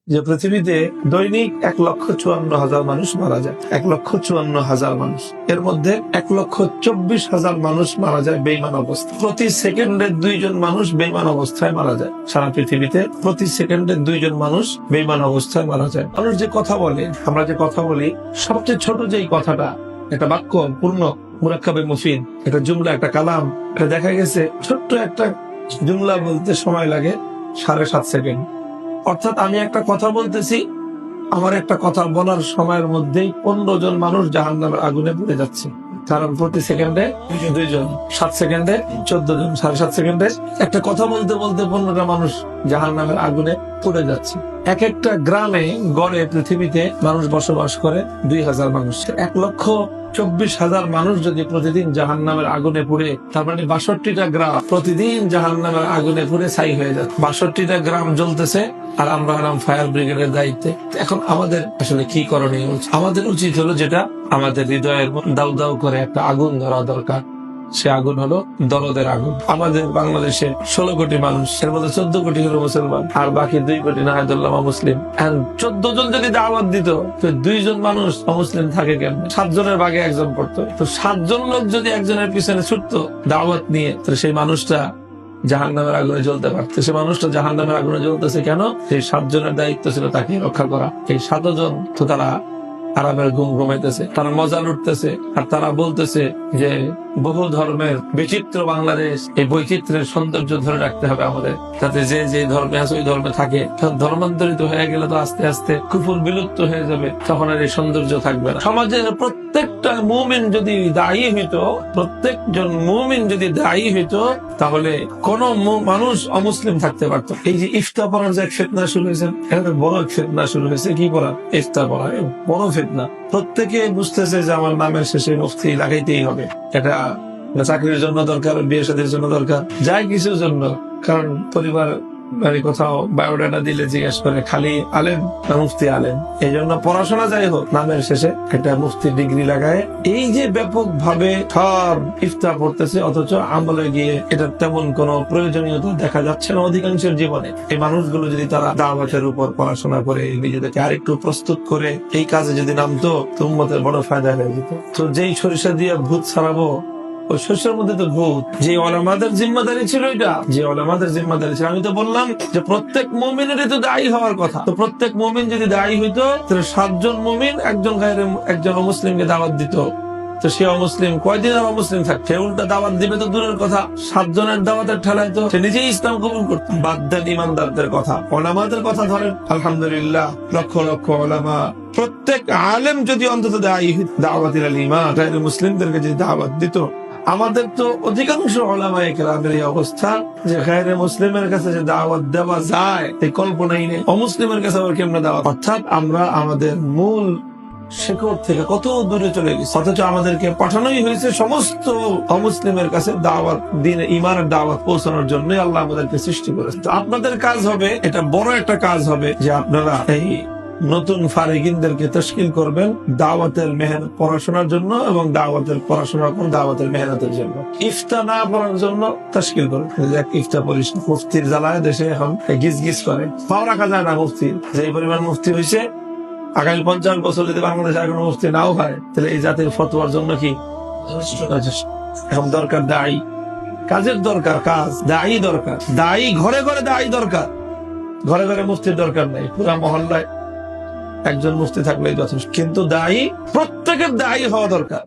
যে পৃথিবীতে দৈনিক 1,54,000 মানুষ মারা যায়। 1,54,000 মানুষ, এর মধ্যে 1,24,000 মানুষ মারা যায় বেঈমান অবস্থায়। প্রতি সেকেন্ডে 2 জন মানুষ বেঈমান অবস্থায় মারা যায়। সারা পৃথিবীতে প্রতি সেকেন্ডে 2 জন মানুষ বেঈমান অবস্থায় মারা যায়। মানুষ যে কথা বলে, আমরা যে কথা বলি, সবচেয়ে ছোট যেই কথাটা, একটা বাক্য পূর্ণ মুরাক্কাবে মুফিদ, একটা জুমলা, একটা কালাম, এটা দেখা গেছে ছোট্ট একটা জুমলা বলতে সময় লাগে 7.5 সেকেন্ড। অর্থাৎ আমি একটা কথা বলতেছি, আমার একটা কথা বলার সময়ের মধ্যেই 15 জন মানুষ জাহান্নামের আগুনে পুড়ে যাচ্ছে। কারণ প্রতি সেকেন্ডে 2 জন, 7 সেকেন্ডে 14 জন, 7.5 সেকেন্ডে একটা কথা বলতে বলতে 15টা মানুষ জাহান্নামের আগুনে পুড়ে যাচ্ছে। এক একটা গ্রামে গড়ে পৃথিবীতে মানুষ বসবাস করে 2,000 মানুষ। 1,24,000 মানুষ যদি প্রতিদিন জাহান্নামের আগুনে পুড়ে, তার মানে 62টা গ্রাম প্রতিদিন জাহান্নামের আগুনে পুড়ে ছাই হয়ে যাচ্ছে। 62টা গ্রাম জ্বলতেছে, আর আমরা হলাম ফায়ার ব্রিগেডের দায়িত্বে। এখন আমাদের আসলে কি করণীয়? আমাদের উচিত হলো, যেটা আমাদের হৃদয়ের দাউ দাউ করে একটা আগুন ধরা দরকার, সে আগুন হলো দরদের আগুন। আমাদের বাংলাদেশে 16 কোটি মানুষ, এর মধ্যে 14 কোটি হলো মুসলমান, আর বাকি 2 কোটি নাহাদুল্লাহ মুসলিম। 14 জন যদি দাওয়াত দিত, তো 2 জন মানুষ অমুসলিম থাকে কেন? 7 জনের ভাগে 1 জন পড়তো। তো 7 জন লোক যদি একজনের পিছনে ছুটতো দাওয়াত নিয়ে, তো সেই মানুষটা জাহান্নামের আগুনে জ্বলতে পারতো। সে মানুষটা জাহান্নামের আগুনে জ্বলতেছে কেন? সেই 7 জনের দায়িত্ব ছিল তাকে রক্ষা করা। এই 7 জন তো তারা আরামের ঘুম ঘুমাইতেছে, তারা মজা লুটতেছে, আর তারা বলতেছে যে বহু ধর্মের বিচিত্র বাংলাদেশ, এই বৈচিত্র্যের সৌন্দর্য ধরে রাখতে হবে আমাদের, যাতে যে যে ধর্মে আছে ওই ধর্মে থাকে। ধর্মান্তরিত হয়ে গেলে তো আস্তে আস্তে কুফর বিলুপ্ত হয়ে যাবে, তখন আর এই সৌন্দর্য থাকবে না। সমাজের প্রত্যেকটা মুমিন যদি দায়ী হইতো, প্রত্যেকজন মুমিন যদি দায়ী হইতো, তাহলে কোন মানুষ অমুসলিম থাকতে পারত। এই যে ইফতা পড়ার যে ফিতনা শুরু হয়েছে, এখানে বড় ফিতনা শুরু হয়েছে। কি পড়া? ইফতা পড়া, বড় ফিতনা। প্রত্যেকে বুঝতেছে যে আমার নামের শেষে মুফতি লাগাইতেই হবে। এটা চাকরির জন্য দরকার, বিয়ে শাদীর জন্য দরকার, যাই কিছুর জন্য। কারণ পরিবার কোথাও বায়োডাটা দিলে জিজ্ঞেস করে খালি আলেম না মুফতি আলেম। এই জন্য পড়াশোনা যাই হোক, নামের শেষে একটা মুফতি ডিগ্রি লাগায়। এই যে ব্যাপক ভাবে সব ইফতা পড়তেছে, অথচ আমলে গিয়ে এটা তেমন কোন প্রয়োজনীয়তা দেখা যাচ্ছে না অধিকাংশের জীবনে। এই মানুষগুলো যদি তারা দাওয়াতের উপর পড়াশোনা করে নিজেদেরকে আরেকটু প্রস্তুত করে এই কাজে যদি নামতো, তো উম্মতের বড় ফায়দা হয়ে যেত। তো যেই সরিষা দিয়ে ভূত ছাড়াবো, ওই শস্যের মধ্যে তো ভূত। যে ওলামাদের জিম্মাদারি ছিল, এটা যে ওলামাদের জিম্মাদারি ছিল। আমি তো বললাম যে প্রত্যেক মুমিনেরই তো দায়ী হওয়ার কথা। তো প্রত্যেক মুমিন যদি দায়ী হইতো, তাহলে 7 জন মুমিন একজন অমুসলিমকে দাওয়াত দিত, তো সে অমুসলিম কয়দিন আর অমুসলিম থাকছে? সে উল্টা দাওয়াত দিবে তো দূরের কথা, 7 জনের দাওয়াতের ঠেলায় তো সে নিজেই ইসলাম কবুল করত। বাদ দেন ইমানদারদের কথা, ওলামাদের কথা ধরেন। আলহামদুলিল্লাহ, লক্ষ লক্ষ ওলামা, প্রত্যেক আলেম যদি অন্তত দাওয়াতিল ঈমান মুসলিমদেরকে যদি দাওয়াত দিত। আমাদের তো অধিকাংশ ওলামায়ে কেরামের এই অবস্থা যে গায়রে মুসলিমের কাছে যে দাওয়াত দেওয়া যায়, এই কল্পনাই নেই। অমুসলিমের কাছে আবার কেমনে দাওয়াত? অর্থাৎ আমরা আমাদের মূল শিকড় থেকে কত দূরে চলে গেছি। অথচ আমাদেরকে পাঠানোই হয়েছে সমস্ত অমুসলিমের কাছে দাওয়াত, দিন ইমানের দাওয়াত পৌঁছানোর জন্য আল্লাহ আমাদেরকে সৃষ্টি করেছে। তো আপনাদের কাজ হবে, এটা বড় একটা কাজ হবে, যে আপনারা এই নতুন ফারিগিনদেরকে তশকিল করবেন দাওয়াতের মেহনত পড়াশোনার জন্য, এবং দাওয়াতের পড়াশোনার পর দাওয়াতের মেহনতের জন্য। ইফতা না পড়ার জন্য তশকিল করবেন। ইফতা পড়িস, মুফতির জ্বালায় দেশে এখন গিজ গিজ করে, পাও রাখা যায় না মুফতির। যে পরিমাণ মুফতি হয়েছে, আগামী 50 বছর যদি বাংলাদেশে আর কোনো মুফতি নাও হয়, তাহলে এই জাতির ফতোয়ার জন্য কি এখন দরকার? দায়ী, কাজের দরকার, কাজ, দায়ী দরকার। দায়ী ঘরে ঘরে দায়ী দরকার, ঘরে ঘরে মুফতির দরকার নেই। পুরা মহল্লায় একজন মুফতি থাকলেই যথেষ্ট, কিন্তু দায়ী প্রত্যেকের দায়ী হওয়া দরকার।